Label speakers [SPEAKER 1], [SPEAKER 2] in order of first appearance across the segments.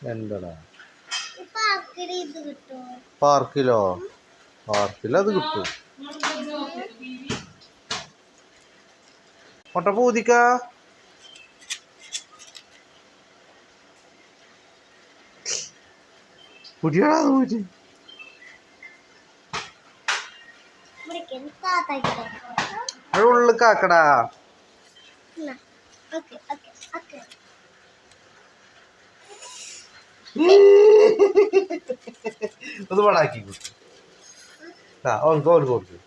[SPEAKER 1] എന്താടാ പാർക്കിലോ? പാർക്കിലത് കിട്ടും. മുട്ട പൂതിക്ക കുടിയാടാ പൂതി ഉള്ളിക്കാക്കടാ. ഒന്ന് പടാക്കി ഓൻ കൊടുക്ക്.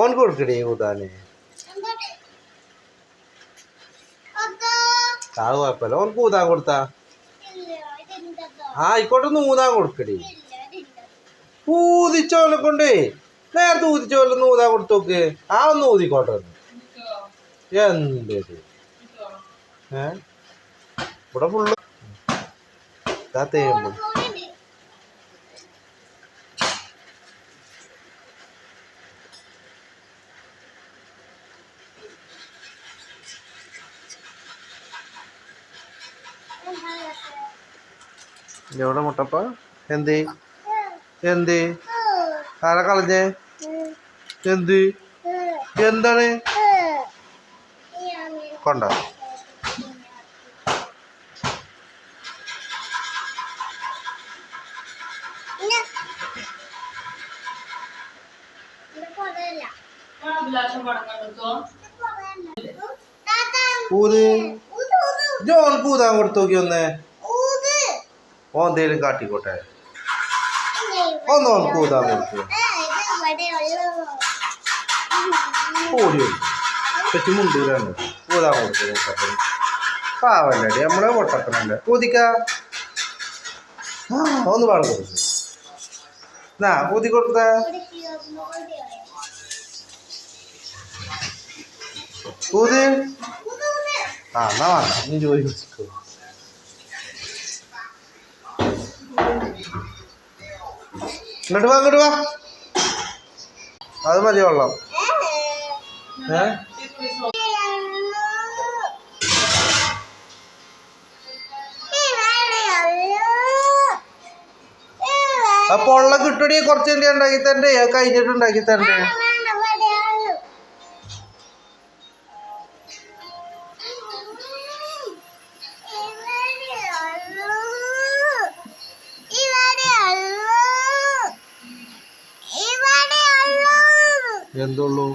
[SPEAKER 1] ഓൻ കൊടുക്കടേ കൂട്ടാന്. അത് കുഴപ്പമില്ല. ഓൻ കൂതാൻ കൊടുത്താ ആയിക്കോട്ടെ. ഊതാൻ കൊടുക്കടേ. ഊതിച്ചോലെ കൊണ്ടേ നേരത്തെ ഊതിച്ചോലെ ഊതാൻ കൊടുത്തോക്ക്. ഒന്ന് ഊതിക്കോട്ടെ. എന്തത് ഇവിടെ ഫുള്ള് തേമ്പ്. എവിടെ മുട്ടപ്പ? എന്ത് എന്ത് ആരെ കളഞ്ഞേ? എന്ത് എന്താണ് കൊണ്ട? ഊത്. ജോൺ പൂതാൻ കൊടുത്തോക്കി ഒന്ന്. ഓ എന്തേലും കാട്ടിക്കോട്ടെ. ഓൻ പൂതാൻ കൊടുത്തു. ഓടി പറ്റി മുണ്ടൂരാണ് പൂതാൻ കൊടുത്തു. മുട്ടപ്പന് പാവല്ലടി നമ്മളെ പൊട്ടപ്പനല്ലേ. പൂതിക്ക ഒന്ന് പാടം കൊടുത്തു. എന്നാ പൂതി കൊടുത്ത പൂത്. എന്നാ വേണ്ട. നീ ജോലി വെച്ചിട്ടു. ഇങ്ങോട്ട് വാ, ഇങ്ങോട്ട് വാ. അത് മതി വെള്ളം. അപ്പൊ ഉള്ള കിട്ടടി കുറച്ച് എന്ത് ഉണ്ടാക്കി തരണ്ടേ? കഴിഞ്ഞിട്ട് ഉണ്ടാക്കി തരണ്ടേ? എന്തുള്ളൂ?